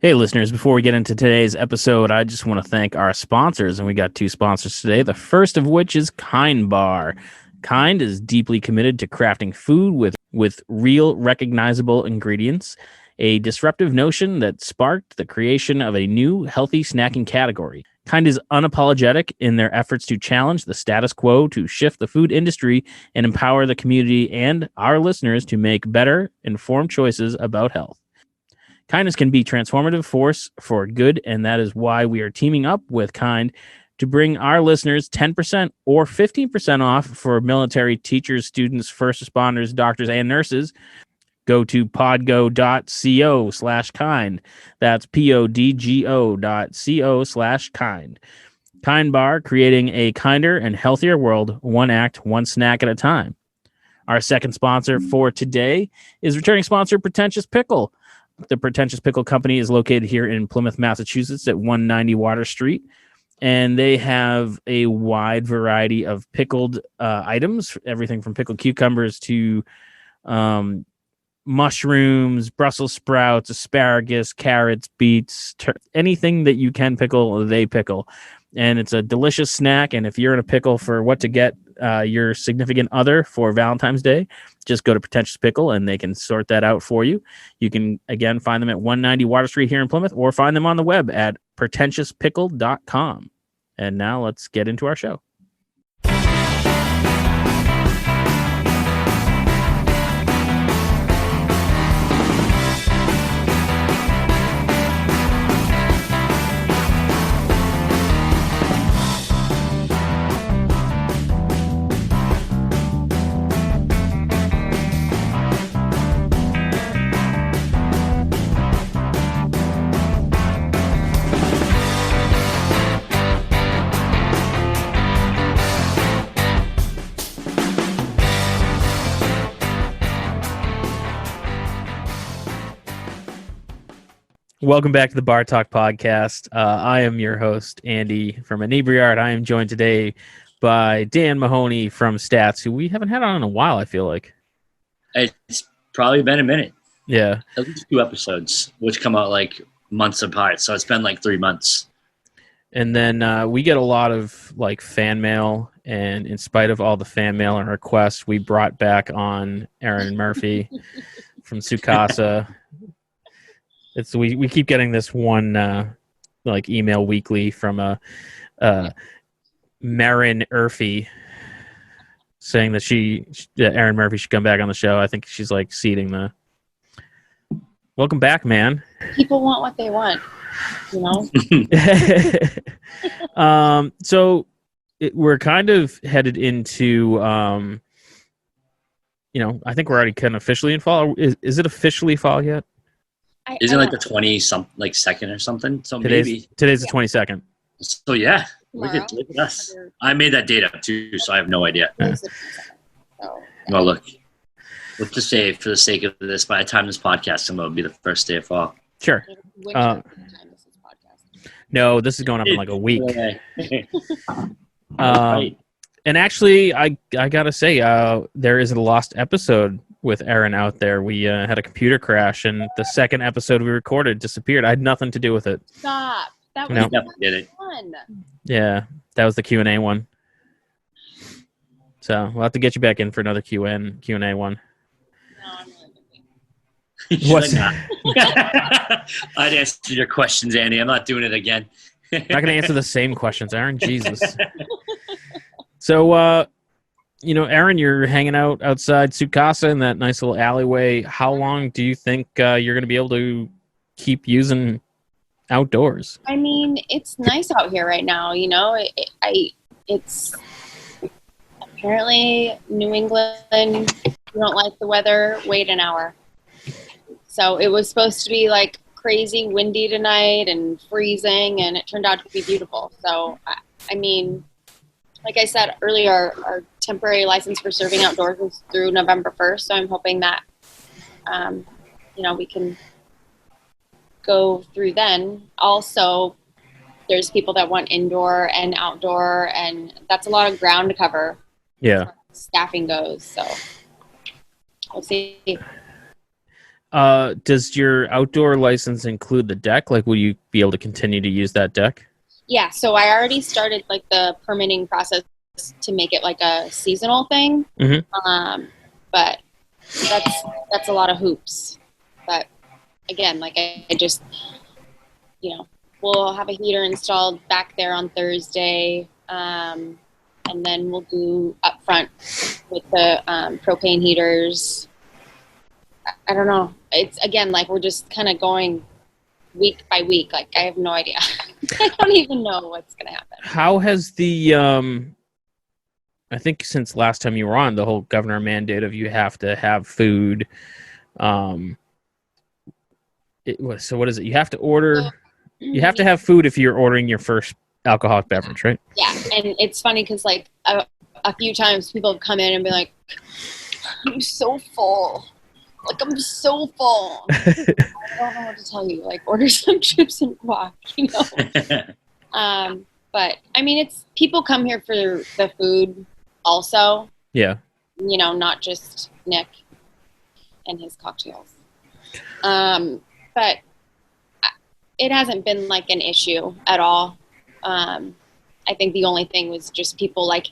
Hey, listeners, before we get into today's episode, I just want to thank our sponsors, and we got two sponsors today. The first of which is Kind Bar. Kind is deeply committed to crafting food with real, recognizable ingredients, a disruptive notion that sparked the creation of a new, healthy snacking category. Kind is unapologetic in their efforts to challenge the status quo, to shift the food industry, and empower the community and our listeners to make better, informed choices about health. Kindness can be a transformative force for good, and that is why we are teaming up with Kind to bring our listeners 10% or 15% off for military teachers, students, first responders, doctors, and nurses. Go to podgo.co/kind. That's podgo.co/kind. Kind Bar, creating a kinder and healthier world, one act, one snack at a time. Our second sponsor for today is returning sponsor Pretentious Pickle. The Pretentious Pickle Company is located here in Plymouth, Massachusetts at 190 Water Street, and they have a wide variety of pickled items, everything from pickled cucumbers to mushrooms, Brussels sprouts, asparagus, carrots, beets, anything that you can pickle, they pickle. And it's a delicious snack, and if you're in a pickle for what to get your significant other for Valentine's Day, just go to Pretentious Pickle and they can sort that out for you. You can, again, find them at 190 Water Street here in Plymouth, or find them on the web at pretentiouspickle.com. And now let's get into our show. Welcome back to the Bar Talk Podcast. I am your host, Andy from Inebriart. I am joined today by Dan Mahoney from Stats, who we haven't had on in a while, I feel like. It's probably been a minute. Yeah. At least 2 episodes, which come out like months apart. So it's been like 3 months. And then we get a lot of like fan mail, and in spite of all the fan mail and requests, we brought back on Erin Murphy from Casa. We keep getting this one like email weekly from Marin Murphy saying that Erin Murphy should come back on the show. I think she's like seeding the. Welcome back, man. People want what they want, you know. We're kind of headed into I think we're already kind of officially in fall. Is it officially fall yet? Isn't it like the 22nd or something? So today's the 22nd. So yeah, look at us. I made that date up too, so I have no idea. Well, look, let's just say for the sake of this, by the time this podcast comes out, it'll be the first day of fall. Sure. No, this is going up in like a week. And actually, I gotta say, there is a lost episode with Erin out there. We had a computer crash, and the second episode we recorded disappeared. I had nothing to do with it. Stop. That was fun. Yeah, that was the Q&A one. So we'll have to get you back in for another Q&A one. No, I'm really What's I'd answer your questions, Andy. I'm not doing it again. I'm not going to answer the same questions, Erin. Jesus. So, Erin, you're hanging out outside Casa in that nice little alleyway. How long do you think you're going to be able to keep using outdoors? I mean, it's nice out here right now. It's apparently New England. If you don't like the weather, wait an hour. So it was supposed to be like crazy windy tonight and freezing, and it turned out to be beautiful. So, I mean, like I said earlier, our temporary license for serving outdoors is through November 1st. So I'm hoping that, we can go through then. Also, there's people that want indoor and outdoor, and that's a lot of ground to cover. Yeah. As far as staffing goes. So we'll see. Does your outdoor license include the deck? Like, will you be able to continue to use that deck? Yeah, so I already started like the permitting process to make it like a seasonal thing. But that's a lot of hoops. But again, like I just, we'll have a heater installed back there on Thursday, and then we'll do up front with the propane heaters. I don't know. It's again like we're just kind of going week by week. Like I have no idea. I don't even know what's gonna happen. How has the I think since last time you were on, the whole governor mandate of you have to have food. So what is it? You have to order. You have to have food if you're ordering your first alcoholic beverage, right? Yeah, and it's funny because like a few times people have come in and be like, "I'm so full. Like I'm so full. I don't know what to tell you. Like order some chips and guac, But I mean, it's people come here for the food, also. Yeah. Not just Nick and his cocktails. But it hasn't been like an issue at all. I think the only thing was just people like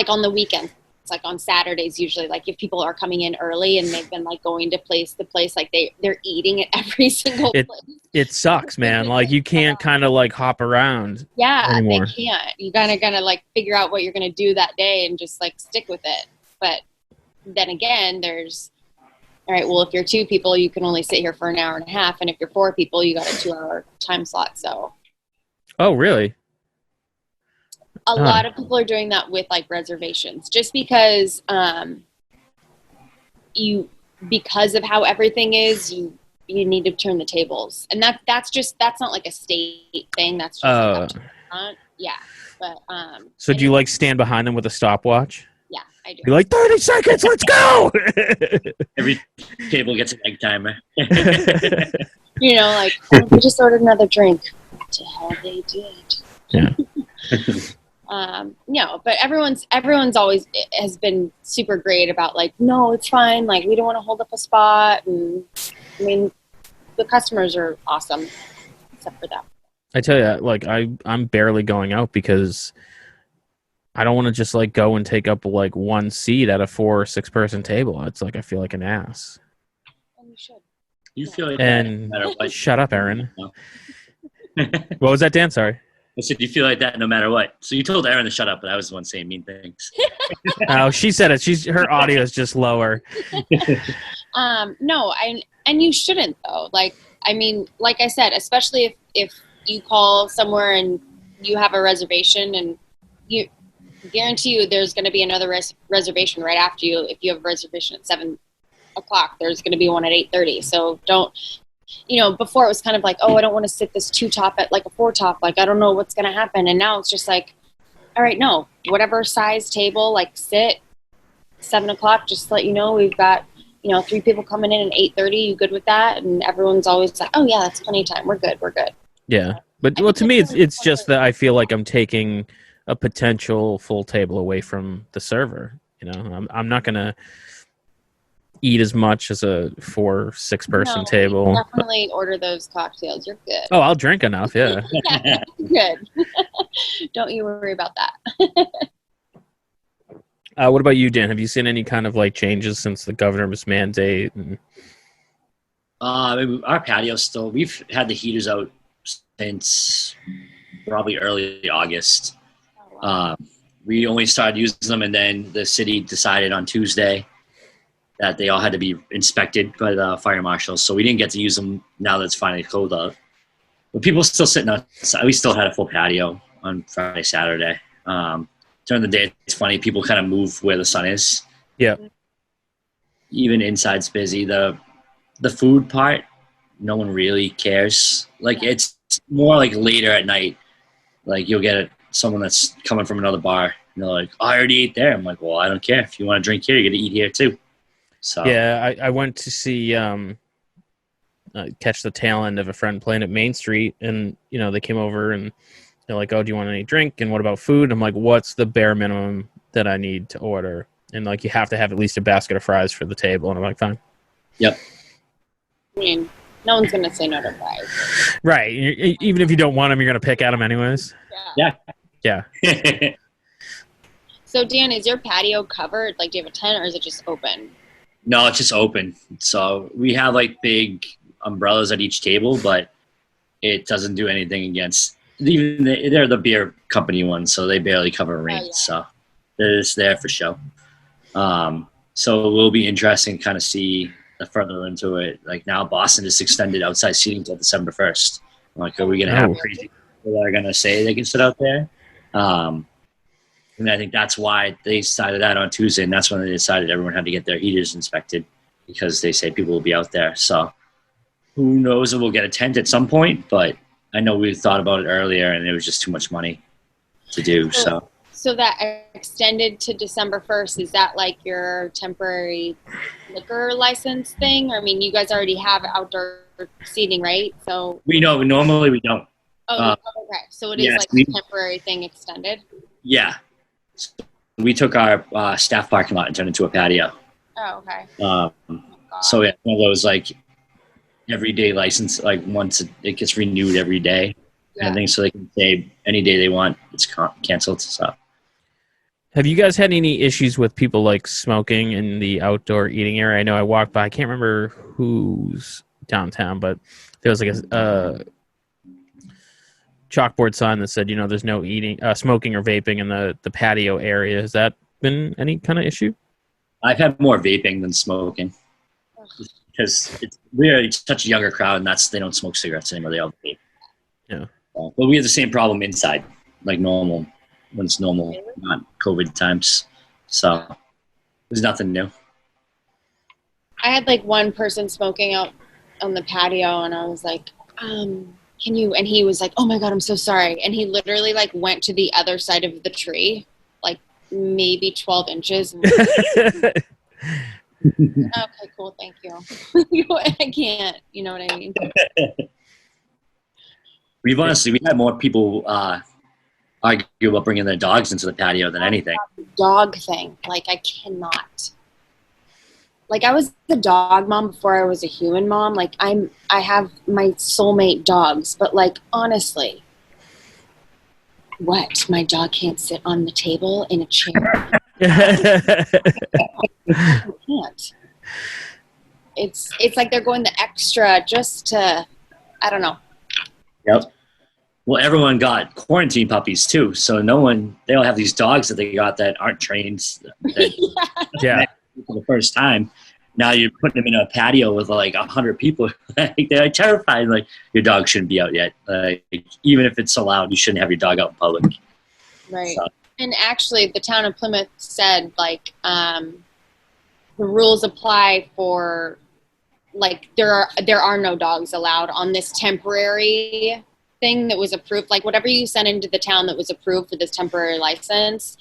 on the weekends. It's like on Saturdays usually, like if people are coming in early and they've been like going to place to place, like they're eating at every single place. It sucks, man. Like you can't kind of like hop around. Yeah, anymore. They can't. You gotta like figure out what you're gonna do that day and just like stick with it. But then again, there's all right. Well, if you're 2 people, you can only sit here for an hour and a half, and if you're 4 people, you got a 2-hour time slot. So. Oh, really? A lot of people are doing that with like reservations, just because because of how everything is, you need to turn the tables, and that's not like a state thing. That's just like up to the front. Yeah, but so do you like stand behind them with a stopwatch? Yeah, I do. You're like 30 seconds. Let's go. Every table gets an egg timer. Like we just ordered another drink. What the hell they did? Yeah. But everyone's always has been super great about like, no, it's fine. Like we don't want to hold up a spot. And I mean, the customers are awesome, except for that. I tell you, like I'm barely going out because I don't want to just like go and take up like one seat at a 4 or 6 person table. It's like I feel like an ass. And you should. You feel like and that no matter what. Shut up, Erin. What was that, Dan? Sorry. I said you feel like that no matter what. So you told Erin to shut up, but I was the one saying mean things. Oh, she said it. Her audio is just lower. No, and you shouldn't though. Like, I mean, like I said, especially if you call somewhere and you have a reservation, and you guarantee you there's going to be another reservation right after you. If you have a reservation at 7:00, there's going to be one at 8:30. So don't. Before it was kind of like, oh, I don't want to sit this 2-top at like a 4-top. Like, I don't know what's going to happen. And now it's just like, all right, no, whatever size table, like sit 7:00, just to let you know, we've got, 3 people coming in at 8:30. You good with that? And everyone's always like, oh yeah, that's plenty of time. We're good. Yeah. But to me, it's just that I feel like I'm taking a potential full table away from the server. I'm not going to eat as much as a 4 or 6 person table. Definitely order those cocktails. You're good. Oh, I'll drink enough. Yeah. Yeah, good. Don't you worry about that. What about you, Dan? Have you seen any kind of like changes since the governor's mandate? Our patio still. We've had the heaters out since probably early August. Oh, wow. We only started using them, and then the city decided on Tuesday that they all had to be inspected by the fire marshal. So we didn't get to use them now that it's finally cold out. But people still sitting outside. We still had a full patio on Friday, Saturday. During the day, it's funny. People kind of move where the sun is. Yeah. Even inside's busy. The food part, no one really cares. Like it's more like later at night. Like you'll get someone that's coming from another bar. And they're like, oh, I already ate there. I'm like, well, I don't care. If you want to drink here, you're going to eat here too. So yeah, I went to see catch the tail end of a friend playing at Main Street, and they came over and they're like, oh, do you want any drink, and what about food? I'm like, what's the bare minimum that I need to order? And like, you have to have at least a basket of fries for the table. And I'm like, fine. Yep. I mean, no one's going to say no to fries. Right. Even if you don't want them, you're going to pick at them anyways. Yeah. Yeah. So, Dan, is your patio covered? Like, do you have a tent or is it just open? No, it's just open. So we have like big umbrellas at each table, but it doesn't do anything against even they're the beer company ones, so they barely cover rain. Oh, yeah. So they're just there for show. So it will be interesting to kind of see the further into it. Like now Boston just extended outside seating until December 1st. Like, are we going to have crazy people that are going to say they can sit out there? And I think that's why they decided that on Tuesday, and that's when they decided everyone had to get their heaters inspected because they say people will be out there. So who knows if we'll get a tent at some point, but I know we thought about it earlier, and it was just too much money to do. So that extended to December 1st, is that like your temporary liquor license thing? I mean, you guys already have outdoor seating, right? So Normally we don't. okay. So it is like a temporary thing extended? Yeah. So we took our staff parking lot and turned it into a patio. Oh, okay. So yeah, one of those like everyday license, like once it gets renewed every day, kind of thing, so they can say any day they want it's canceled. So. Have you guys had any issues with people like smoking in the outdoor eating area? I know I walked by, I can't remember who's downtown, but there was like a chalkboard sign that said, there's no smoking or vaping in the patio area. Has that been any kind of issue? I've had more vaping than smoking because we're such a younger crowd, and they don't smoke cigarettes anymore. They all vape. Yeah. But we have the same problem inside, like normal, when it's normal, not COVID times. So there's nothing new. I had like one person smoking out on the patio, and I was like, can you? And he was like, oh my God, I'm so sorry. And he literally like went to the other side of the tree, like maybe 12 inches. And okay, cool, thank you. I can't, you know what I mean? We had more people argue about bringing their dogs into the patio than anything. Dog thing, like I cannot. Like I was a dog mom before I was a human mom. Like I have my soulmate dogs, but like honestly, what? My dog can't sit on the table in a chair. I can't. It's like they're going the extra just to, I don't know. Yep. Well, everyone got quarantine puppies too, so they all have these dogs that they got that aren't trained. Yeah. For the first time. Now you're putting them in a patio with like 100 people. They're terrified. Like your dog shouldn't be out yet. Even if it's allowed, you shouldn't have your dog out in public. Right. So. And actually, the town of Plymouth said like the rules apply for like there are no dogs allowed on this temporary thing that was approved. Like whatever you sent into the town that was approved for this temporary license,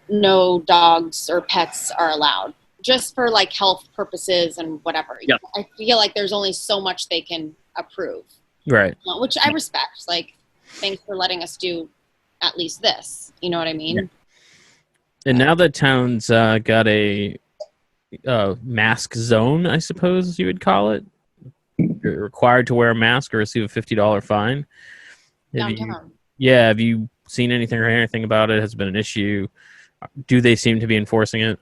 no dogs or pets are allowed. Just for like health purposes and whatever. Yep. I feel like there's only so much they can approve. Right. Which I respect. Like, thanks for letting us do at least this. You know what I mean? Yeah. And now that town's got a mask zone, I suppose you would call it. You're required to wear a mask or receive a $50 fine. Downtown. Have you seen anything or anything about it? Has it been an issue? Do they seem to be enforcing it?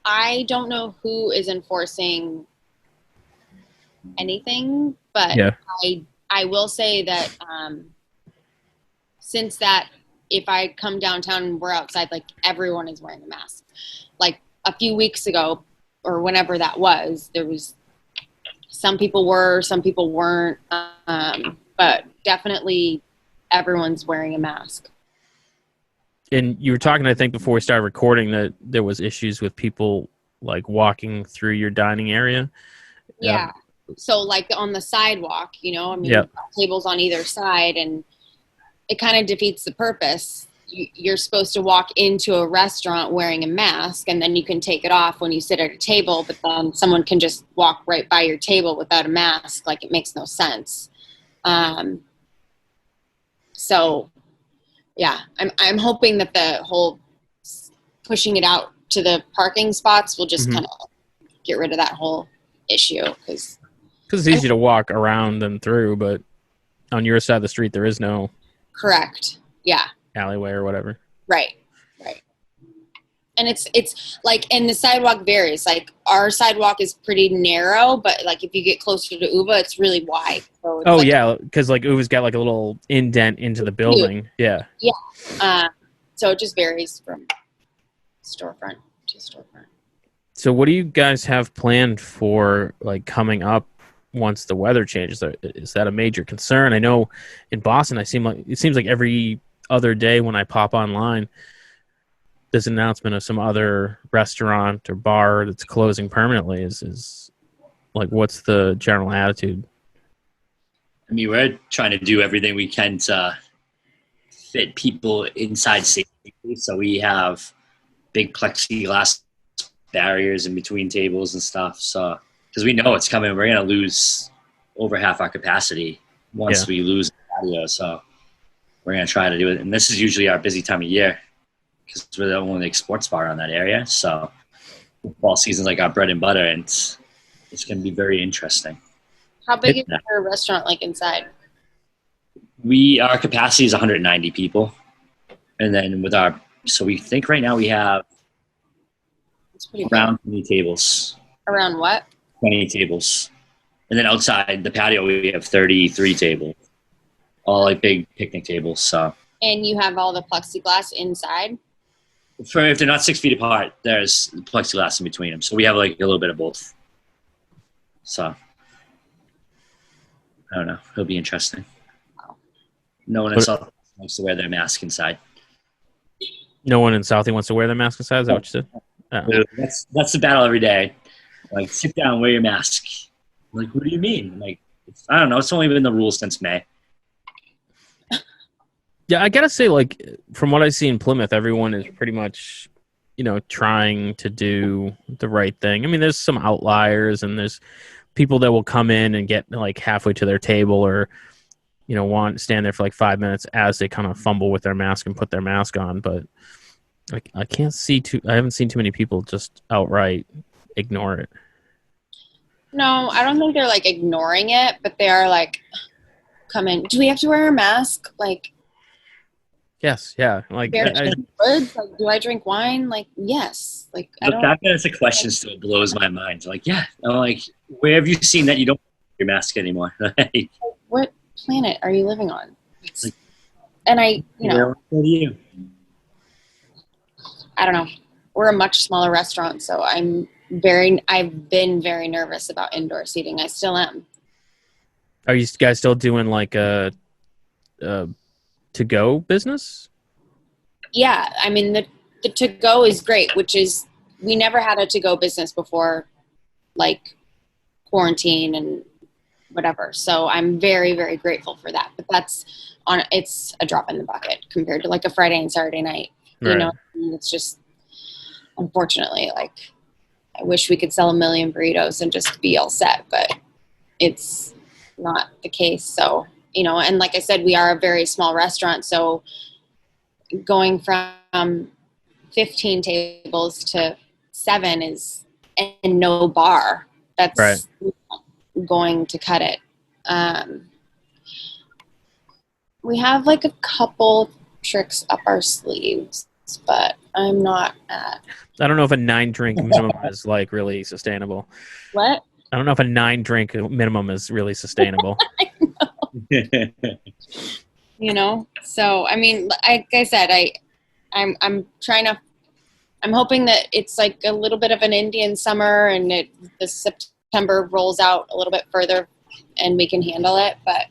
I don't know who is enforcing anything, but I will say that since that if I come downtown and we're outside, like everyone is wearing a mask. Like a few weeks ago or whenever that was, there was some people were, some people weren't, but definitely everyone's wearing a mask. And you were talking, I think, before we started recording that there was issues with people like walking through your dining area. Yeah. So like on the sidewalk, tables on either side, and it kind of defeats the purpose. You're supposed to walk into a restaurant wearing a mask, and then you can take it off when you sit at a table, but then someone can just walk right by your table without a mask. Like it makes no sense. So yeah, I'm hoping that the whole pushing it out to the parking spots will just kind of get rid of that whole issue. Because Because it's easy to walk around and through, but on your side of the street, there is no Correct. Yeah. alleyway or whatever. Right. And it's like, and the sidewalk varies. Like our sidewalk is pretty narrow, but like if you get closer to Uva, it's really wide. So it's yeah, because like Uva's got like a little indent into the building. Yeah. So it just varies from storefront to storefront. So what do you guys have planned for like coming up once the weather changes? Is that a major concern? I know in Boston, it seems like every other day when I pop online, there's an announcement of some other restaurant or bar that's closing permanently. Is like, what's the general attitude? I mean, we're trying to do everything we can to fit people inside safely. So we have big plexiglass barriers in between tables and stuff. So, because we know it's coming, we're going to lose over half our capacity once we lose the patio. So we're going to try to do it. And this is usually our busy time of year, because we're the only sports bar on that area. So football season's like our bread and butter, and it's going to be very interesting. How big is your restaurant like inside? Our capacity is 190 people. And then so we think right now we have around 20 tables. Around what? 20 tables. And then outside the patio, we have 33 tables. All like big picnic tables. So. And you have all the plexiglass inside? If they're not 6 feet apart, there's plexiglass in between them. So we have like a little bit of both. So I don't know. It'll be interesting. No one in South wants to wear their mask inside. No one in Southie wants to wear their mask inside? Is that what you said? Oh. That's the battle every day. Like, sit down, wear your mask. I'm like, what do you mean? Like, I don't know. It's only been the rule since May. Yeah, I gotta say, like, from what I see in Plymouth, everyone is pretty much, trying to do the right thing. I mean, there's some outliers, and there's people that will come in and get like halfway to their table, or stand there for like 5 minutes as they kind of fumble with their mask and put their mask on. But I haven't seen too many people just outright ignore it. No, I don't think they're like ignoring it, but they are like, come in. Do we have to wear a mask? Like, yes, yeah. Like, do I drink wine? Like, yes. Like, I don't. That as a question still blows my mind. Like, yeah. I'm like, where have you seen that you don't wear your mask anymore? What planet are you living on? And I don't know. We're a much smaller restaurant, so I've been very nervous about indoor seating. I still am. Are you guys still doing like a to-go business? Yeah, I mean the to-go is great, which is, we never had a to-go business before, like quarantine and whatever. So I'm very, very grateful for that. But it's a drop in the bucket compared to like a Friday and Saturday night. Right. It's just, unfortunately, like, I wish we could sell 1 million burritos and just be all set, but it's not the case. So, and like I said, we are a very small restaurant. So going from 15 tables to 7 and no bar, that's right. Going to cut it. We have like a couple tricks up our sleeves, but I'm not at. I don't know if a 9-drink minimum is like really sustainable. What? I don't know if a 9-drink minimum is really sustainable. I know. So I mean, like I said, I'm trying to. I'm hoping that it's like a little bit of an Indian summer, and the September rolls out a little bit further, and we can handle it. But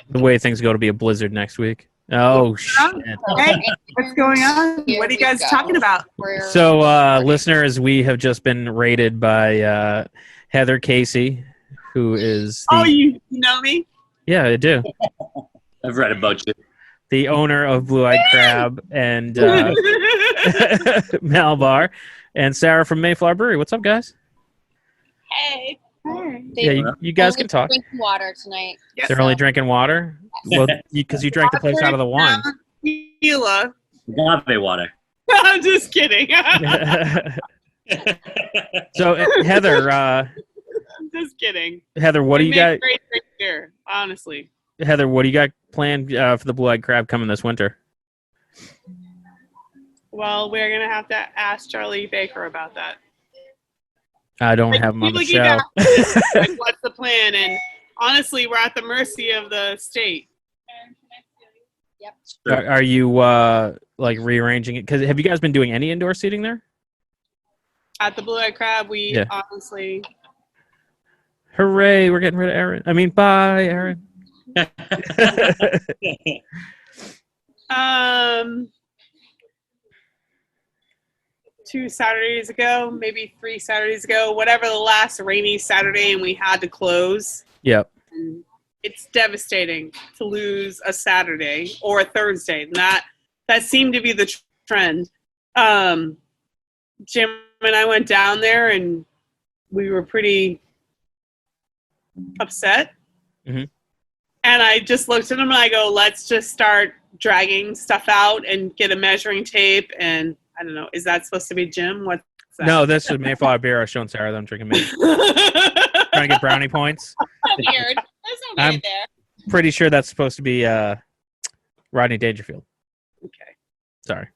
the way things go to be a blizzard next week. Oh, shit. Hey, what's going on? What are you guys talking about? So, listeners, we have just been raided by Heather Casey, who is you know me? Yeah, I do. I've read about you. The owner of Blue Eyed Crab and Malbar, and Sarah from Mayflower Brewery. What's up, guys? Hey. Yeah, you guys can talk. Drinking water tonight. Yes. They're only drinking water? Well, because you drank the place out of the wine. Tequila. Agave water. I'm just kidding. So Heather, I'm just kidding. Heather, what do you got? Great here, honestly. Heather, what do you got planned for the blue-eyed crab coming this winter? Well, we're gonna have to ask Charlie Baker about that. I don't have him on the People keep show. asking, like, what's the plan? And honestly, we're at the mercy of the state. Yep. Are you like rearranging it? Because have you guys been doing any indoor seating there? At the Blue Eyed Crab, we honestly. Hooray! We're getting rid of Erin. I mean, bye, Erin. 2 Saturdays ago, maybe 3 Saturdays ago, whatever the last rainy Saturday, and we had to close. Yep. And it's devastating to lose a Saturday or a Thursday. And that seemed to be the trend. Jim and I went down there, and we were pretty upset. Mm-hmm. And I just looked at him and I go, let's just start dragging stuff out and get a measuring tape. And I don't know, is that supposed to be Jim? What's that? No, that's just Mayflower beer. I was showing Sarah that I'm drinking me. Trying to get brownie points. Weird. There's no I'm weird there. pretty sure that's supposed to be Rodney Dangerfield. Okay. Sorry.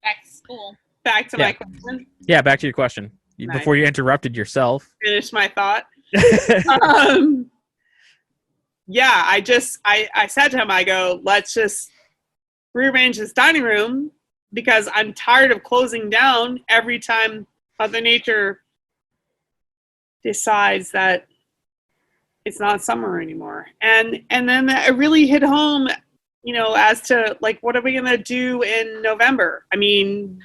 Back to school. Back to my question. Yeah, back to your question. Nice. Before you interrupted yourself. Finish my thought. Yeah, I said to him, I go, let's just rearrange this dining room because I'm tired of closing down every time Mother Nature decides that it's not summer anymore. And then it really hit home, as to like, what are we going to do in November? I mean,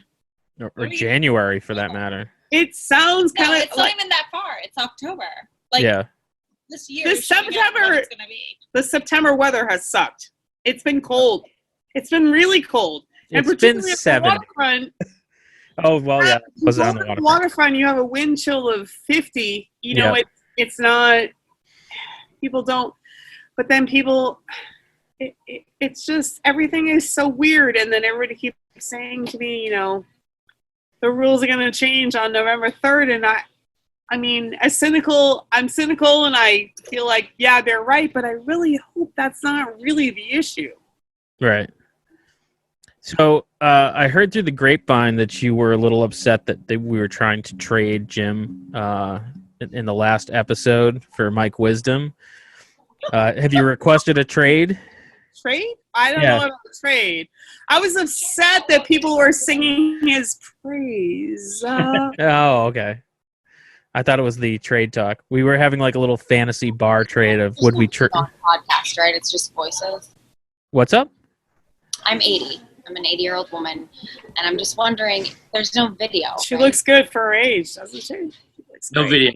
or January for that matter. it sounds kind of it's not even that far. It's October. This year. This September, the September weather has sucked. It's been cold. It's been really cold. It's been 7. Waterfront, Oh, well, yeah. Was on the waterfront, you have a wind chill of 50. It's not, people don't, but then people, it's just, everything is so weird. And then everybody keeps saying to me, the rules are going to change on November 3rd. And I'm cynical and I feel like, yeah, they're right, but I really hope that's not really the issue. Right. So I heard through the grapevine that you were a little upset that we were trying to trade Jim in the last episode for Mike Wisdom. Have you requested a trade? Trade? I don't know about a trade. I was upset that people were singing his praise. Oh, okay. I thought it was the trade talk. We were having like a little fantasy bar trade of would we trade podcast, right? It's just voices. What's up? I'm 80. I'm an 80-year-old woman, and I'm just wondering. There's no video. She looks good for her age, doesn't she? No video.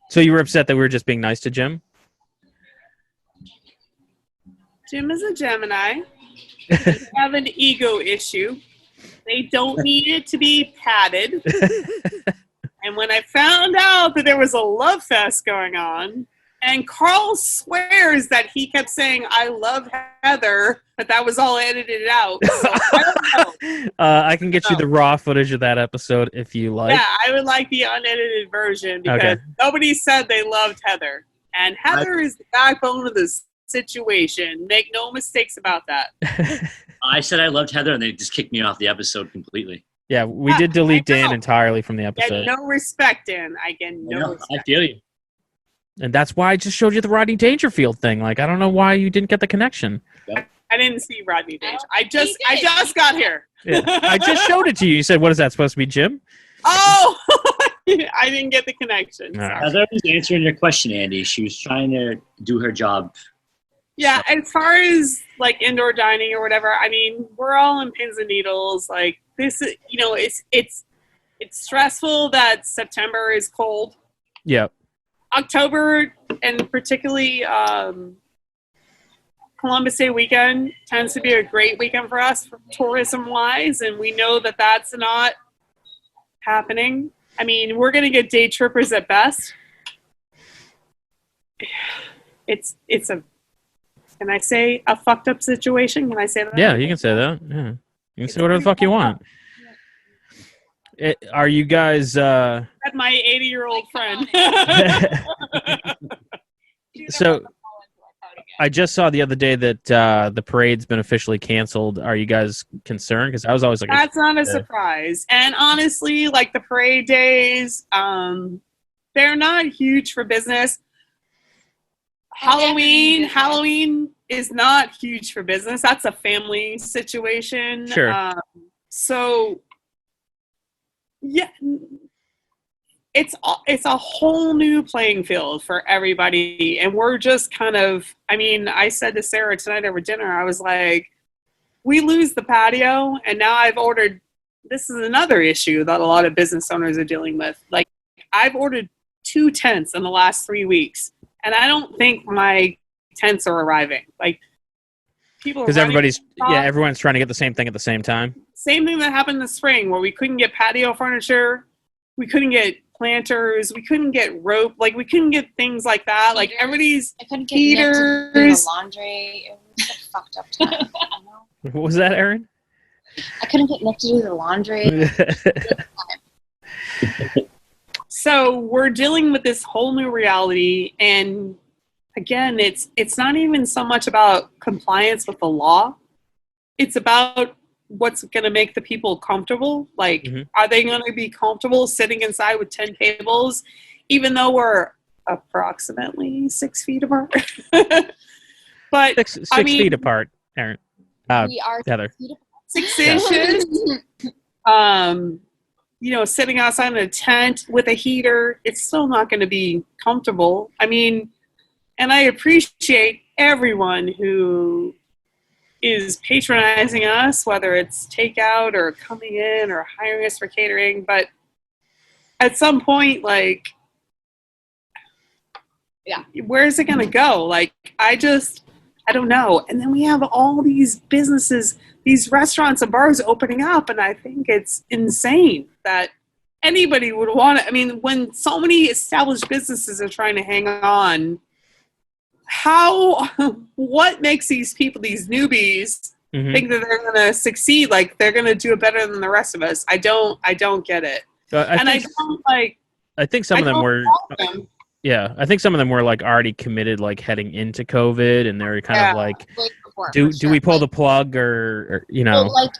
So you were upset that we were just being nice to Jim? Jim is a Gemini. They have an ego issue. They don't need it to be padded. And when I found out that there was a love fest going on, and Carl swears that he kept saying, I love Heather, but that was all edited out. So I don't know. I can get you the raw footage of that episode if you like. Yeah, I would like the unedited version because nobody said they loved Heather. And Heather is the backbone of this situation. Make no mistakes about that. I said I loved Heather, and they just kicked me off the episode completely. Yeah, we did delete Dan entirely from the episode. Get no respect, Dan. I get no respect. I feel you. And that's why I just showed you the Rodney Dangerfield thing. Like, I don't know why you didn't get the connection. I didn't see Rodney Dangerfield. I just got here. Yeah. I just showed it to you. You said, what is that supposed to be, Jim? Oh, I didn't get the connection. Heather was answering your question, Andy. She was trying to do her job. Yeah, as far as like indoor dining or whatever, I mean, we're all in pins and needles. Like this, it's stressful that September is cold. Yep. October, and particularly Columbus Day weekend, tends to be a great weekend for us, tourism-wise, and we know that that's not happening. I mean, we're going to get day trippers at best. It's a, can I say a fucked up situation? Can I say that? Yeah, you can say that. Yeah. You can say whatever the fuck you want. Are you guys... At my 80-year-old friend. So, I just saw the other day that the parade's been officially canceled. Are you guys concerned? Because I was always like... That's not a surprise. And honestly, like the parade days, they're not huge for business. Halloween is not huge for business. That's a family situation. Sure. So, yeah, it's a whole new playing field for everybody. And we're just kind of, I mean, I said to Sarah tonight over dinner, I was like, we lose the patio, and now I've ordered, this is another issue that a lot of business owners are dealing with. Like, I've ordered 2 tents in the last 3 weeks, and I don't think my tents are arriving. Like, people because everyone's trying to get the same thing at the same time. Same thing that happened in the spring where we couldn't get patio furniture, we couldn't get planters, we couldn't get rope, like we couldn't get things like that. Like everybody's I couldn't get Nick to do the laundry. It was a fucked up time. What was that, Erin? I couldn't get Nick to do the laundry. So we're dealing with this whole new reality, and again, it's not even so much about compliance with the law. It's about what's going to make the people comfortable. Like, are they going to be comfortable sitting inside with 10 tables, even though we're approximately 6 feet apart? But six feet apart, Erin. We are Heather. 6 inches. Sitting outside in a tent with a heater, it's still not going to be comfortable. I mean, and I appreciate everyone who is patronizing us, whether it's takeout or coming in or hiring us for catering. But at some point, like, yeah, where is it going to go? Like, I don't know. And then we have all these businesses, these restaurants and bars opening up, and I think it's insane that anybody would want to. I mean, when so many established businesses are trying to hang on, what makes these people, these newbies, think that they're going to succeed? Like, they're going to do it better than the rest of us. I don't get it. I think some of them were. Yeah, I think some of them were like already committed, like heading into COVID, and they're kind of like, do we pull the plug or Well, like,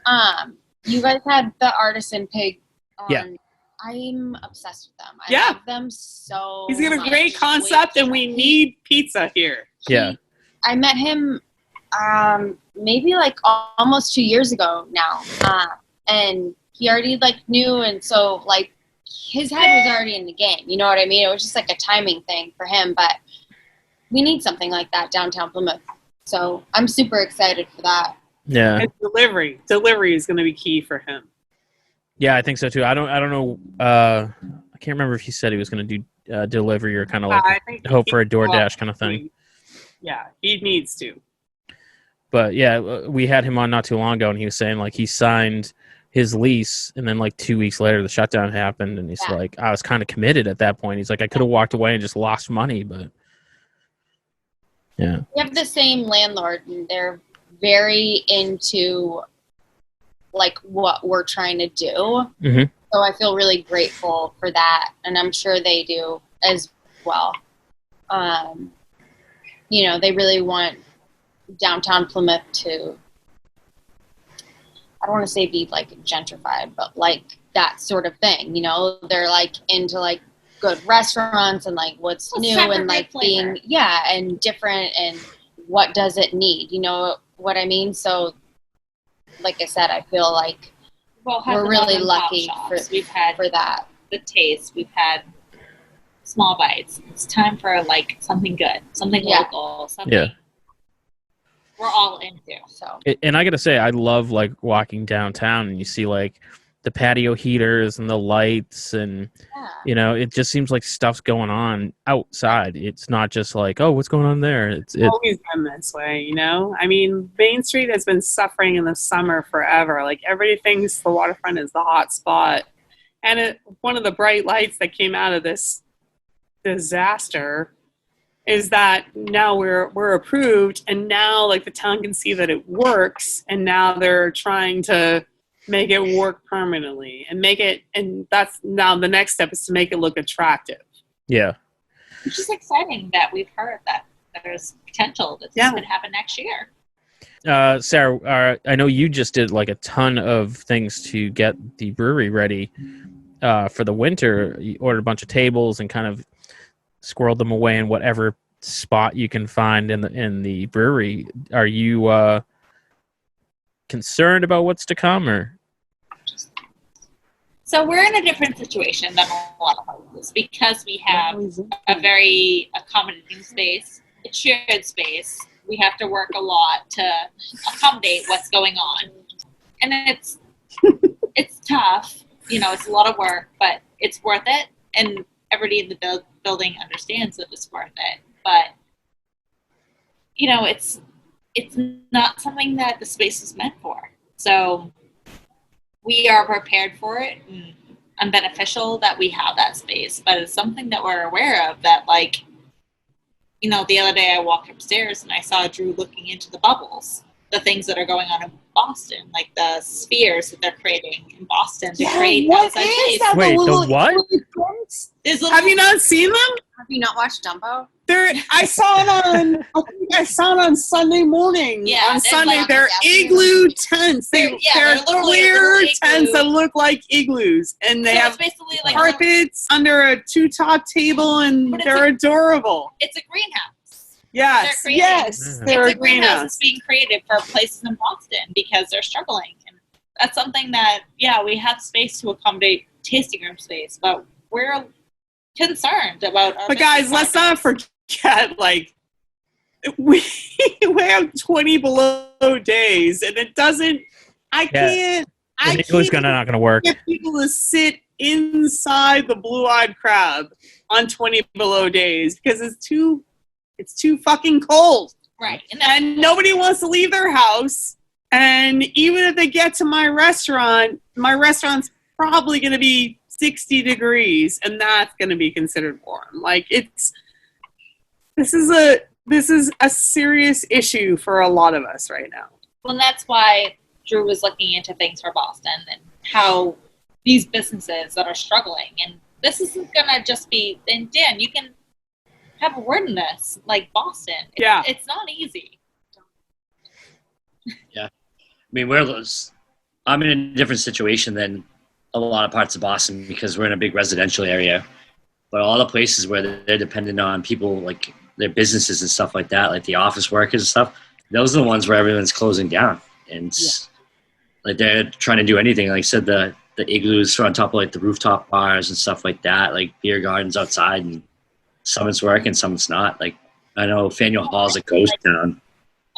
you guys had the artisan pig. Yeah. I'm obsessed with them. I love them so He's got a great concept, and we need pizza here. I met him maybe like almost 2 years ago now, and he already like knew, and so like his head was already in the game. You know what I mean? It was just like a timing thing for him, but we need something like that downtown Plymouth. So I'm super excited for that. Yeah. And delivery is going to be key for him. Yeah, I think so too. I don't know. I can't remember if he said he was going to do delivery or kind of like hope for a DoorDash kind of thing. Yeah, he needs to. But yeah, we had him on not too long ago, and he was saying like he signed his lease, and then like 2 weeks later the shutdown happened, and he's like, I was kind of committed at that point. He's like, I could have walked away and just lost money, but yeah. We have the same landlord, and they're very into like what we're trying to do. So I feel really grateful for that, and I'm sure they do as well. They really want downtown Plymouth to, I don't want to say be like gentrified, but like that sort of thing. They're like into like good restaurants and like what's new and like being and different, and what does it need? You know what I mean? So like I said, I feel like we're really lucky for that. The taste, we've had small bites. It's time for like something good, something local, something we're all into. So, and I gotta say, I love like walking downtown, and you see like the patio heaters and the lights, and it just seems like stuff's going on outside. It's not just like, oh, what's going on there? It's always been this way, I mean, Main Street has been suffering in the summer forever. Like, everybody thinks the waterfront is the hot spot, and one of the bright lights that came out of this disaster is that now we're approved, and now like the town can see that it works, and now they're trying to make it work permanently and make it, and that's now the next step is to make it look attractive. Yeah. Which is exciting that we've heard that there's potential that this could happen next year. Sarah, I know you just did like a ton of things to get the brewery ready for the winter. You ordered a bunch of tables and kind of squirreled them away in whatever spot you can find in the brewery. Are you concerned about what's to come, or? So we're in a different situation than a lot of houses because we have a very accommodating space. It's shared space. We have to work a lot to accommodate what's going on. And it's tough. It's a lot of work, but it's worth it. And everybody in the building understands that it's worth it. But, it's not something that the space is meant for. So we are prepared for it, and beneficial that we have that space. But it's something that we're aware of that, the other day I walked upstairs and I saw Drew looking into the bubbles, the things that are going on in Boston, like the spheres that they're creating in Boston to create outside space. Wait, the what? Have you not seen them? Have you not watched Dumbo? I saw it on Sunday morning. Yeah, on Sunday, like they're igloo tents. They're clear tents that look like igloos, and they have basically like carpets under a two-top table, and they're adorable. It's a greenhouse. Yes, they're a greenhouse that's being created for places in Boston because they're struggling, and that's something that we have space to accommodate tasting room space, but we're concerned about. But guys, let's not forget, we have 20 below days, and it doesn't. I can't not going to work. Get people to sit inside the blue-eyed crab on 20 below days because it's too fucking cold. Right, and nobody wants to leave their house. And even if they get to my restaurant's probably going to be 60 degrees, and that's going to be considered warm. This is a serious issue for a lot of us right now. Well, that's why Drew was looking into things for Boston and how these businesses that are struggling, and this isn't going to just be, and Dan, you can have a word in this, like Boston. It's not easy. Yeah. I mean, I'm in a different situation than a lot of parts of Boston because we're in a big residential area, but all the places where they're dependent on people, like their businesses and stuff like that, like the office workers and stuff, those are the ones where everyone's closing down, and like they're trying to do anything. Like I said, the igloos on top of like the rooftop bars and stuff like that, like beer gardens outside, and some it's working, some it's not. Like I know Faneuil Hall's a ghost town.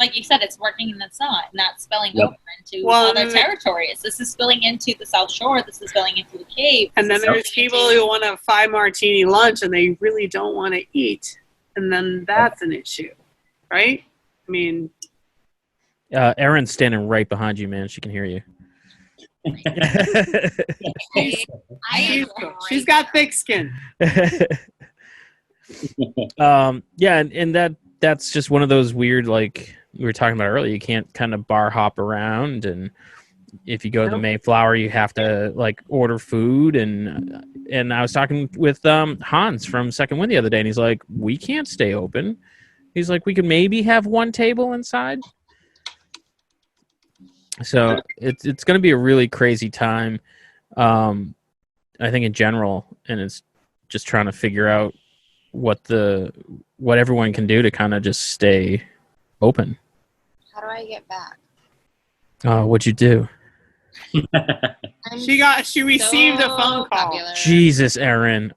Like you said, it's working and it's not spilling over into other territories. This is spilling into the South Shore. This is spilling into the Cape. And then there's people who want a 5-martini lunch and they really don't want to eat. And then that's an issue, right? I mean... Erin's standing right behind you, man. She can hear you. She's got thick skin. And that's just one of those weird, like we were talking about earlier, you can't kind of bar hop around, and if you go to the Mayflower you have to like order food, and I was talking with Hans from Second Wind the other day, and he's like, we can't stay open. He's like, we could maybe have one table inside. So it's going to be a really crazy time, I think in general, and it's just trying to figure out what everyone can do to kind of just stay open. How do I get back? What'd you do? She received a phone call. Popular. Jesus, Erin.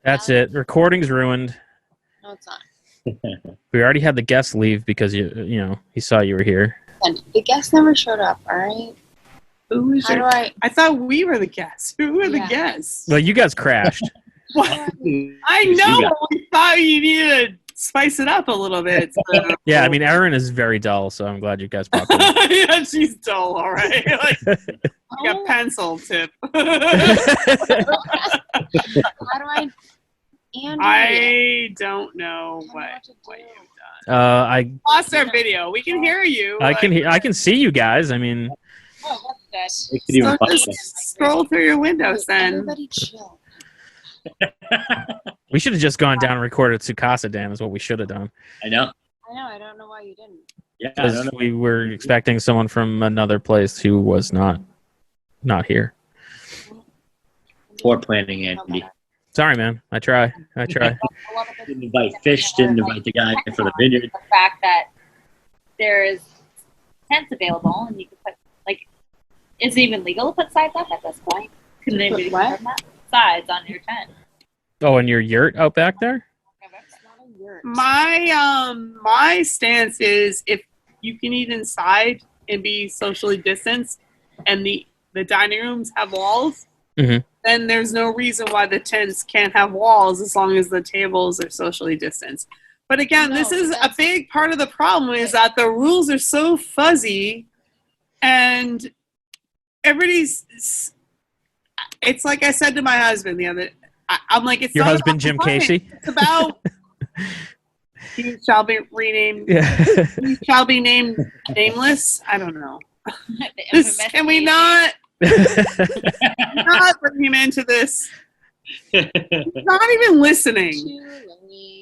That's it. Recording's ruined. No, it's not. We already had the guest leave because you he saw you were here. And the guest never showed up. All right. I thought we were the guests. Who were the guests? Well, you guys crashed. I know. But we thought you needed to spice it up a little bit. So. Yeah, I mean, Erin is very dull, so I'm glad you guys popped in. Yeah, she's dull, all right. Like a pencil tip. How do I don't know what you've done. I lost our video. We can hear you. I can see you guys. I mean, that. It could even So bite just them. scroll through your windows then. Everybody chill. We should have just gone down and recorded Casa Dam is what we should have done. I know. I know. I don't know why you didn't. Yeah, I Because don't know. we were expecting someone from another place who was not here. Poor planning, Andy. Sorry, man. I try. Didn't invite fish. Didn't invite the guy for the vineyard. The fact that there is tents available, and you can put is it even legal to put sides up at this point? Couldn't anybody what? confirm that? Sides on your tent. Oh, and your yurt out back there? It's not a yurt. My stance is if you can eat inside and be socially distanced, and the dining rooms have walls, Mhm. then there's no reason why the tents can't have walls as long as the tables are socially distanced. But again, No, this is a that's- big part of the problem is that the rules are so fuzzy, and everybody's. It's like I said to my husband the other. I'm like, it's Your not husband, about Jim compliance. Casey? It's about. He shall be renamed. Yeah. He shall be named nameless. I don't know. The This, infamous can we Casey. not bring him into this? He's not even listening.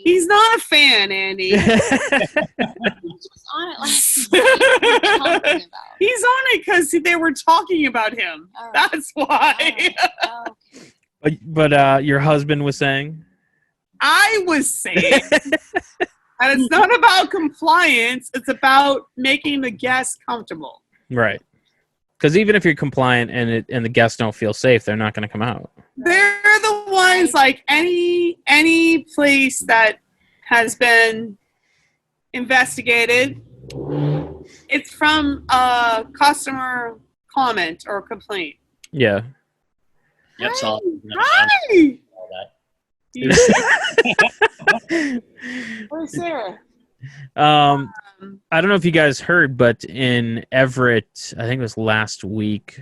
He's not a fan, Andy. He was on it last night. What are you talking about? He's on it because they were talking about him. All right. That's why. Oh, okay. but your husband was saying? I was saying that it's not about compliance. It's about making the guests comfortable. Right. Because even if you're compliant and the guests don't feel safe, they're not going to come out. They're the ones like any place that has been investigated. It's from a customer comment or complaint. Yeah. Yep, so Hi. all that. Where's Sarah? I don't know if you guys heard, but in Everett, I think it was last week,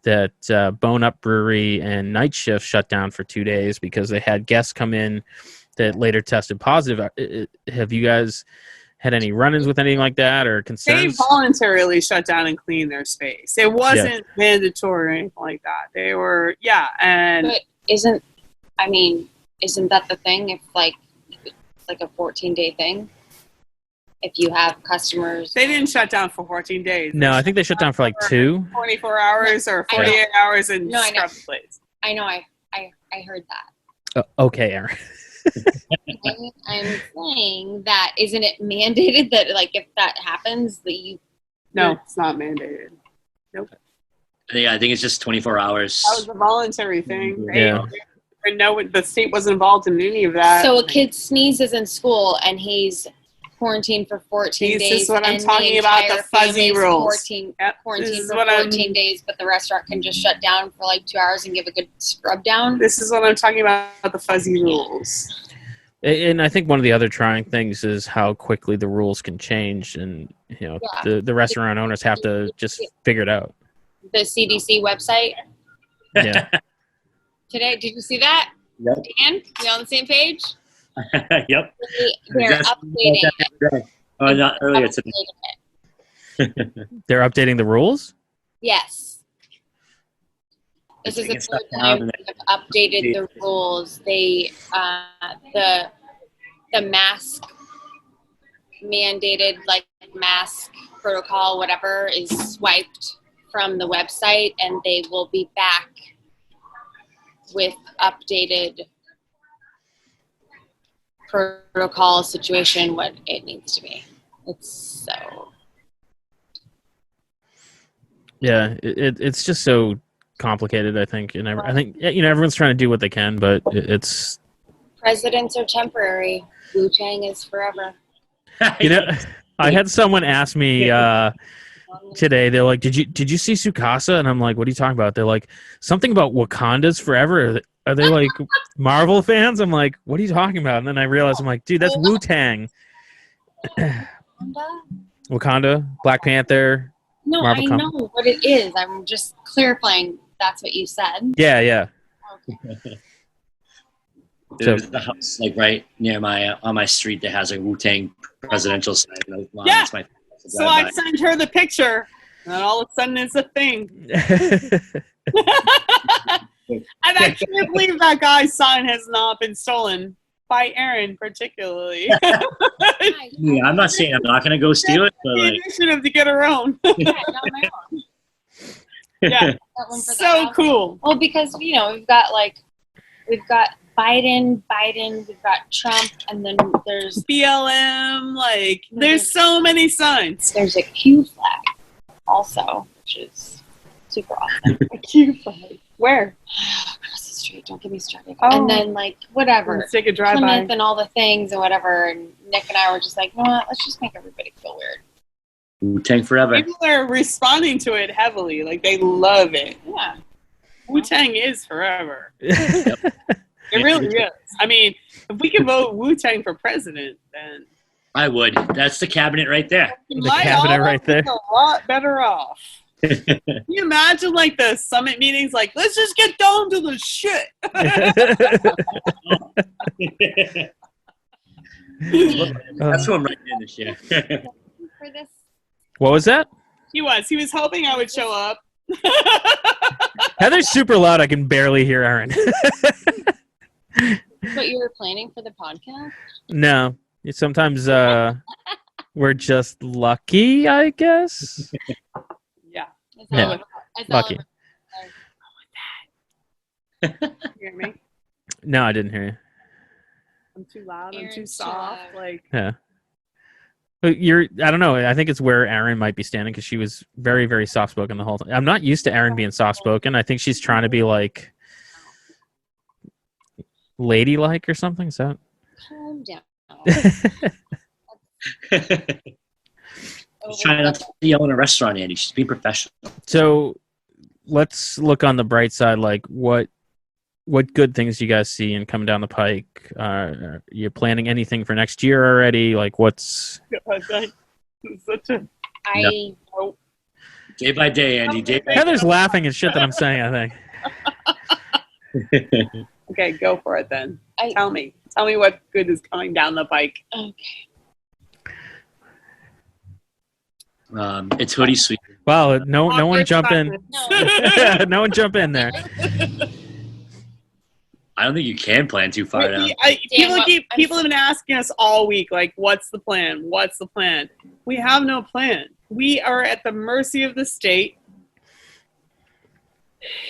that Bone Up Brewery and Night Shift shut down for 2 days because they had guests come in that later tested positive. Have you guys had any run-ins with anything like that or They concerns? voluntarily shut down and cleaned their space. It wasn't mandatory or anything like that. They were, and But isn't that the thing? If it's like a 14-day thing, if you have customers, they didn't shut down for 14 days. No, I think they shut down for like 2. 24 hours or I know. 48 hours and No, I know. scrub the place. I know I heard that. Okay, Erin. I'm saying that isn't it mandated that like if that happens that you No, it's not mandated. Yeah, I think it's just 24 hours. That was a voluntary thing. Yeah. The state wasn't involved in any of that. so a kid sneezes in school and he's quarantined for 14 This days. is what I'm and talking about, the entire fuzzy family's rules. Quarantined Yep, quarantined this is for what 14 days, but the restaurant can just shut down for like 2 hours and give a good scrub down. This is what I'm talking about, the fuzzy rules. And I think one of the other trying things is how quickly the rules can change, and Yeah. the restaurant owners have to just figure it out. The CDC website Yeah. today. Did you see that? Yep. Dan, we on the same page? Yep. They're Just updating about it. that today. Oh, not earlier today. Updating it. They're updating the rules? Yes. This is Taking the stuff third down time and they've updated the rules. They the mask mandated like mask protocol, whatever, is swiped from the website, and they will be back with updated protocol situation what it needs to be. It's so Yeah, it's just so complicated, I think. And I think, everyone's trying to do what they can, but it's... presidents are temporary. Wu-Tang is forever. I had someone ask me today, they're like, did you see Sukasa? And I'm like, what are you talking about? They're like, something about Wakanda's forever. Are they like Marvel fans? I'm like, what are you talking about? And then I realized, I'm like, dude, that's Wu-Tang. Wakanda, Black Panther. No, Marvel I know what it is. I'm just clarifying that's what you said. Yeah. Okay. There's a house like right near on my street that has a Wu-Tang presidential sign. Yeah. It's my So I sent her the picture And then all of a sudden it's a thing. And I can't believe that guy's sign has not been stolen by Erin, particularly. Yeah, I'm not saying I'm not going to go steal it, but The like, initiative to get her own. Yeah, not my own. Yeah, That one for the so house. cool. Well, because we've got Biden, we've got Trump, and then there's BLM, like, there's so many signs. a Q flag also, which is super awesome. A Q flag. Where? Across the street, don't get me started. Oh. And then whatever. Let's take a drive-by. Plymouth and all the things and whatever. And Nick and I were just like, you know what? Let's just make everybody feel weird. Wu-Tang forever. People are responding to it heavily. Like, they love it. Yeah. Wu-Tang is forever. Yep. It really is. I mean, if we could vote Wu-Tang for president, then I would. That's the cabinet right there. we The might cabinet all right there. be a lot better off. Can you imagine, like, the summit meetings? Like, let's just get down to the shit. That's what I'm writing in this year. For this, What was that? He was hoping I would show up. Heather's super loud. I can barely hear Erin. what you were planning for the podcast? No. Sometimes we're just lucky, I guess. Yeah. That's Yeah. all I- that's all Lucky. You hear me? No, I didn't hear you. I'm too loud. I'm too Aaron's soft. too loud. Like, Yeah. But I don't know. I think it's where Erin might be standing because she was very, very soft spoken the whole time. I'm not used to Erin being soft spoken. I think she's trying to be like ladylike or something. Is that? Calm down. She's trying not to yell in a restaurant, Andy. She's being professional. So let's look on the bright side. Like what good things do you guys see in coming down the pike? Are you planning anything for next year already? Like what's it's such a. I Day by day, Andy. Day by Heather's laughing at shit that I'm saying, I think. day. Okay, go for it then. I- Tell me what good is coming down the pike. okay. It's hoodie sweet. Wow, no one Awkward jump in. No. No one jump in there. I don't think you can plan too far down. People have been asking us all week, like, what's the plan? What's the plan? We have no plan. We are at the mercy of the state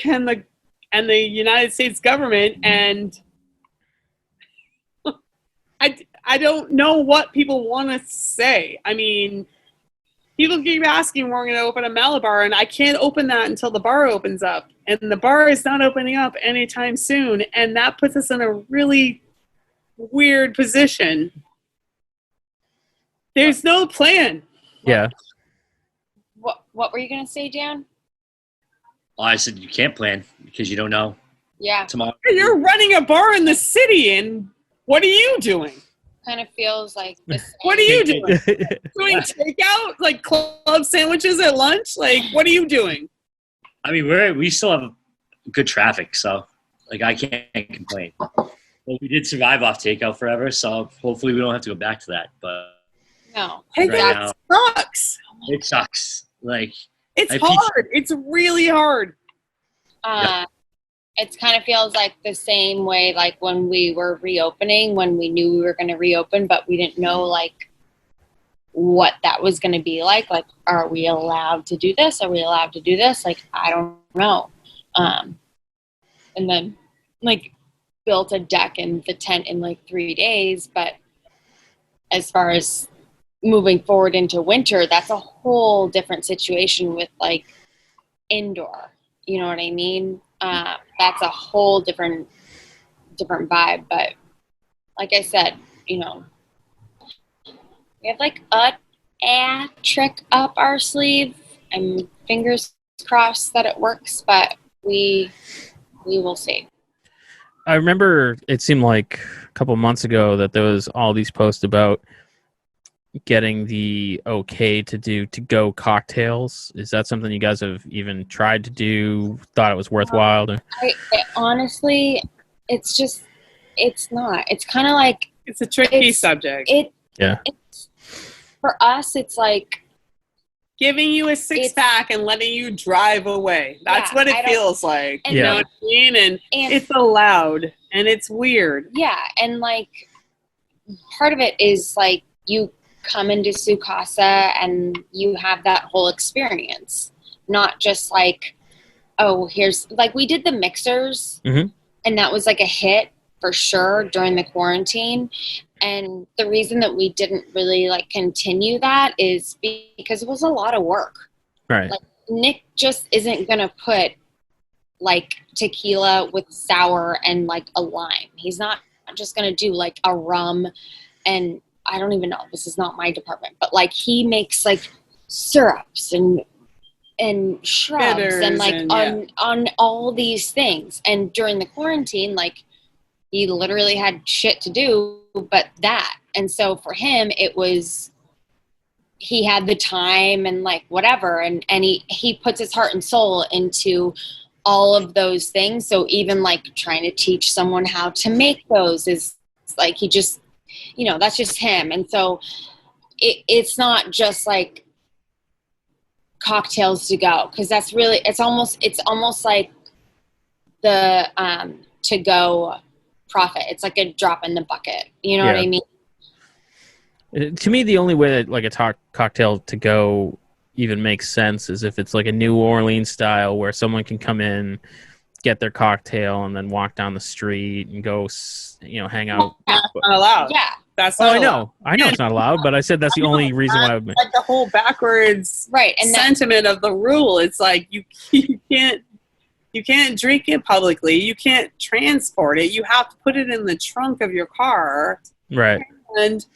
and the United States government, and I don't know what people want to say. I mean, people keep asking when we're going to open a Malabar, and I can't open that until the bar opens up. And the bar is not opening up anytime soon, and that puts us in a really weird position. There's no plan. Yeah. What were you gonna say, Dan? Well, I said you can't plan because you don't know Yeah. tomorrow. You're running a bar in the city, and what are you doing? Kind of feels like this. What are you doing? Doing takeout? Like club sandwiches at lunch? Like, what are you doing? I mean, we still have good traffic, so like I can't complain. Well, we did survive off takeout forever, so hopefully we don't have to go back to that. But No. Takeout sucks. it sucks. Like It's I hard. It's really hard. It kind of feels like the same way like when we were reopening, when we knew we were going to reopen, but we didn't know like what that was going to be like. Like, are we allowed to do this? Are we allowed to do this? Like, I don't know. And then like built a deck and the tent in like 3 days. But as far as moving forward into winter, that's a whole different situation with like indoor. You know what I mean? That's a whole different vibe. But like I said, you know, we have like a trick up our sleeve. I'm fingers crossed that it works, but we will see. I remember it seemed like a couple months ago that there was all these posts about getting the okay to do to-go cocktails. Is that something you guys have even tried to do? Thought it was worthwhile? I honestly, it's not. It's kind of like It's a tricky subject. It's for us. It's like giving you a six-pack and letting you drive away. That's what it feels like. You know what I mean? And it's allowed, and it's weird. Yeah, and like part of it is like you come into Casa and you have that whole experience, not just like, oh, here's like we did the mixers, and that was like a hit for sure during the quarantine. And the reason that we didn't really like continue that is because it was a lot of work. Right. Like Nick just isn't going to put like tequila with sour and like a lime. He's not just going to do like a rum, and I don't even know, this is not my department, but like he makes like syrups and shrubs bitters and like on all these things. And during the quarantine, like he literally had shit to do but that. And so for him, it was, he had the time and like whatever. And he puts his heart and soul into all of those things. So even like trying to teach someone how to make those is like, he just, you know, that's just him. And so it's not just like cocktails to go. 'Cause that's really, it's almost like the to go profit. It's like a drop in the bucket. You know what I mean? To me, the only way that like a cocktail to go even makes sense is if it's like a New Orleans style where someone can come in, get their cocktail, and then walk down the street and go, you know, hang out. That's not allowed. Yeah. That's not allowed. I know it's not allowed, but I said that's the only reason why I would make like the whole backwards and sentiment of the rule. It's like you can't drink it publicly. You can't transport it. You have to put it in the trunk of your car. Right. And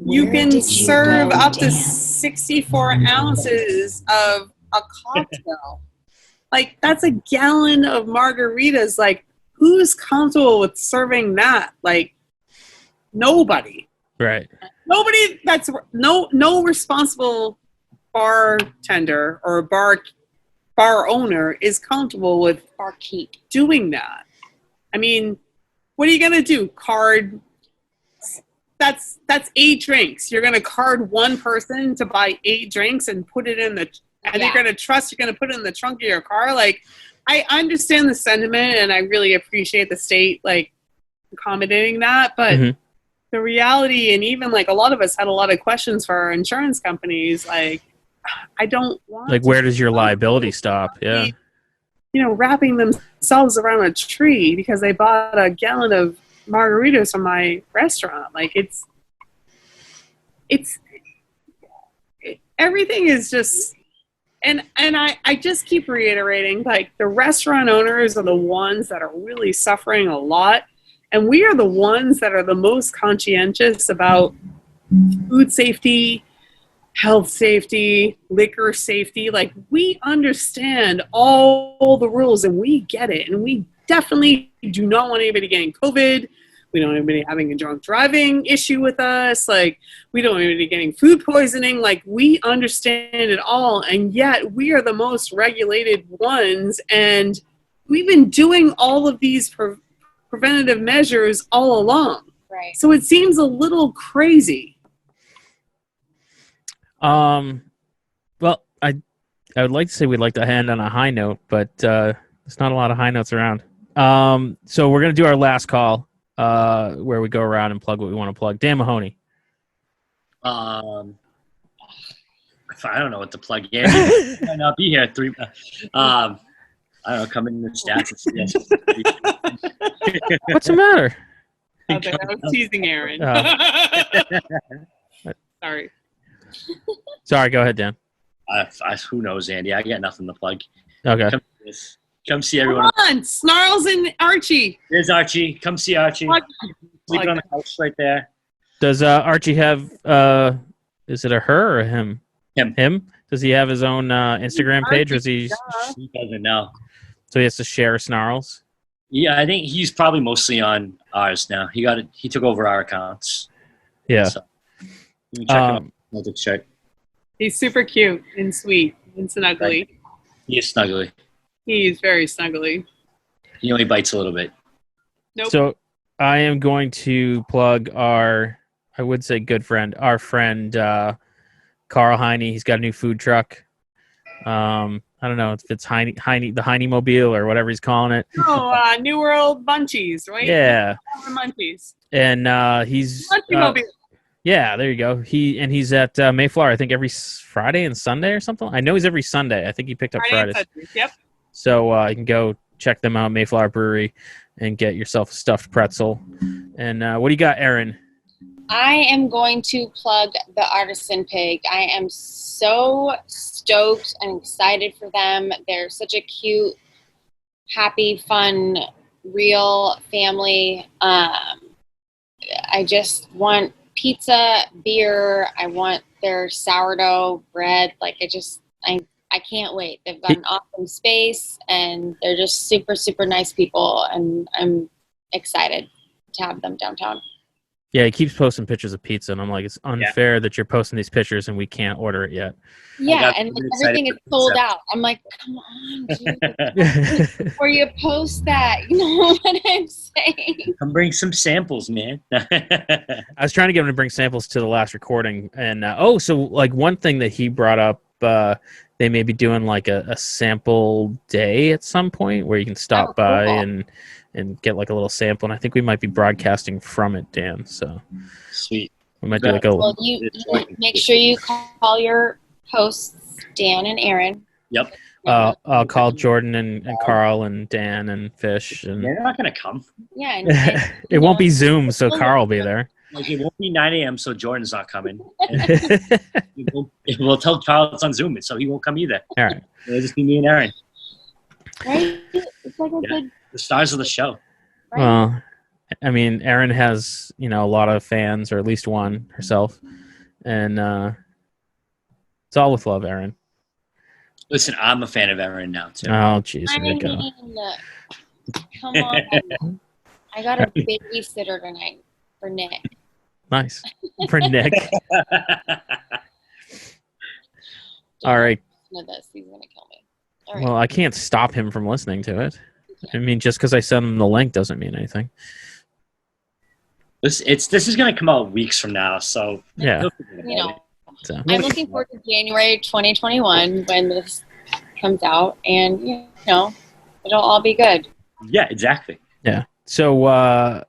you can serve up to 64 ounces of a cocktail. Like, that's a gallon of margaritas. Like, who's comfortable with serving that? Like, nobody. Right. Nobody that's no responsible bartender or bar owner is comfortable with barkeep doing that. I mean, what are you going to do? Card that's 8 drinks. You're going to card one person to buy 8 drinks and put it in the and you're going to put it in the trunk of your car. Like, I understand the sentiment and I really appreciate the state like accommodating that, but the reality, and even like a lot of us had a lot of questions for our insurance companies, like, I don't want like, where does your liability stop? Yeah. You know, wrapping themselves around a tree because they bought a gallon of margaritas from my restaurant. Like, everything is just, and I just keep reiterating, like, the restaurant owners are the ones that are really suffering a lot. And we are the ones that are the most conscientious about food safety, health safety, liquor safety. Like, we understand all the rules and we get it. And we definitely do not want anybody getting COVID. We don't want anybody having a drunk driving issue with us. Like, we don't want anybody getting food poisoning. Like, we understand it all. And yet we are the most regulated ones. And we've been doing all of these preventative measures all along. Right. So it seems a little crazy. Well, I would like to say we'd like to end on a high note, but there's not a lot of high notes around. So we're gonna do our last call, where we go around and plug what we want to plug. Dan Mahoney. I don't know what to plug in. I might not be here I don't know, come in the stats. What's the matter? I was teasing Erin. Sorry. Sorry, go ahead, Dan. Who knows, Andy? I got nothing to plug. Okay. Come see everyone. Come on, Snarls and Archie. There's Archie. Come see Archie. Sleeping on the couch right there. Does Archie have, is it a her or a him? Him? Does he have his own Instagram page, or is he? He doesn't know. So he has to share Snarls? Yeah, I think he's probably mostly on ours now. He took over our accounts. Yeah. So, you can check him out. Check. He's super cute and sweet and snuggly. Right. He is snuggly. He's very snuggly. He only bites a little bit. Nope. So I am going to plug our, I would say good friend, our friend Carl Heine. He's got a new food truck. I don't know if it's the Heine Mobile or whatever he's calling it. Oh, New World Munchies, right? Yeah. Munchies. And he's Munchie Mobile. yeah, there you go. He's at Mayflower, I think every Friday and Sunday or something. I know he's every Sunday. I think he picked up Fridays. Yep. So you can go check them out, Mayflower Brewery, and get yourself a stuffed pretzel. And what do you got, Erin? I am going to plug the Artisan Pig. I am so stoked and excited for them. They're such a cute, happy, fun, real family. I just want pizza, beer. I want their sourdough bread. Like I can't wait. They've got an awesome space, and they're just super, super nice people, and I'm excited to have them downtown. Yeah, he keeps posting pictures of pizza, and I'm like, it's unfair that you're posting these pictures and we can't order it yet. Yeah, and like, everything is sold out. I'm like, come on, dude. Before you post that, you know what I'm saying? Come bring some samples, man. I was trying to get him to bring samples to the last recording, and so like one thing that he brought up, they may be doing like a sample day at some point where you can stop by and get like a little sample, and I think we might be broadcasting from it, Dan. So sweet. We might do like a. Well, you make sure you call your hosts, Dan and Erin. Yep. I'll call Jordan and Carl and Dan and Fish, and they're not gonna come. Yeah, and it won't be Zoom, so Carl will be there. Like it won't be 9 a.m., so Jordan's not coming. We'll tell Carl it's on Zoom, so he won't come either. All right. It'll just be me and Erin. Right? It's like a good. The stars of the show. Right? Well, I mean, Erin has a lot of fans, or at least one herself, and it's all with love, Erin. Listen, I'm a fan of Erin now too. Oh, jeez, I here we go. mean, come on. I got a babysitter tonight for Nick. Nice for Nick. All right. He's gonna kill me. All right. Well, I can't stop him from listening to it. I mean, just because I send him the link doesn't mean anything. This is going to come out weeks from now, so yeah. So. I'm looking forward to January 2021 when this comes out, and it'll all be good. Yeah, exactly. Yeah. So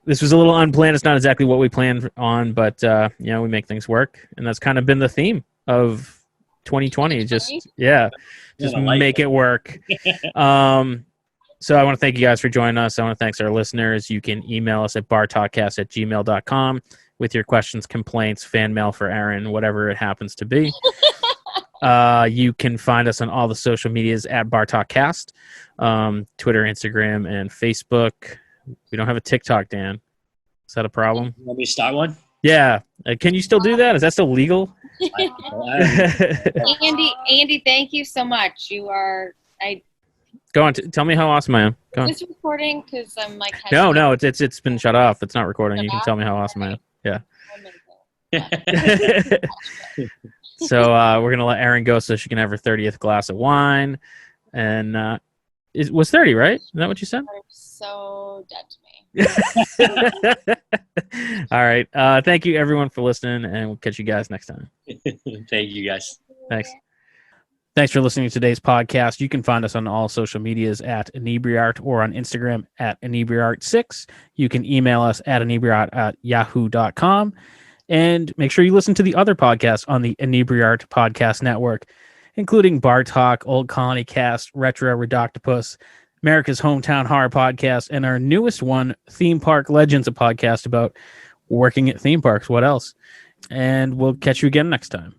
this was a little unplanned. It's not exactly what we planned on, but we make things work, and that's kind of been the theme of 2020. Just make it work. So I want to thank you guys for joining us. I want to thank our listeners. You can email us at bartalkcast@gmail.com with your questions, complaints, fan mail for Erin, whatever it happens to be. You can find us on all the social medias at bartalkcast, Twitter, Instagram, and Facebook. We don't have a TikTok, Dan. Is that a problem? You want me to start one? Yeah. Can you still do that? Is that still legal? Andy, thank you so much. You are. Go on. Tell me how awesome I am. Go on. Is this recording? Because I'm like. No. It's been shut off. It's not recording. You can tell me how awesome I am. Yeah. So we're gonna let Erin go so she can have her 30th glass of wine, and it was 30, right? Is that what you said? You're so dead to me. All right. Thank you, everyone, for listening, and we'll catch you guys next time. Thank you, guys. Thanks. Thanks for listening to today's podcast. You can find us on all social medias at Inebriart or on Instagram at Inebriart6. You can email us at inebriart@yahoo.com. And make sure you listen to the other podcasts on the Inebriart Podcast Network, including Bar Talk, Old Colony Cast, Retro Redoctopus, America's Hometown Horror Podcast, and our newest one, Theme Park Legends, a podcast about working at theme parks. What else? And we'll catch you again next time.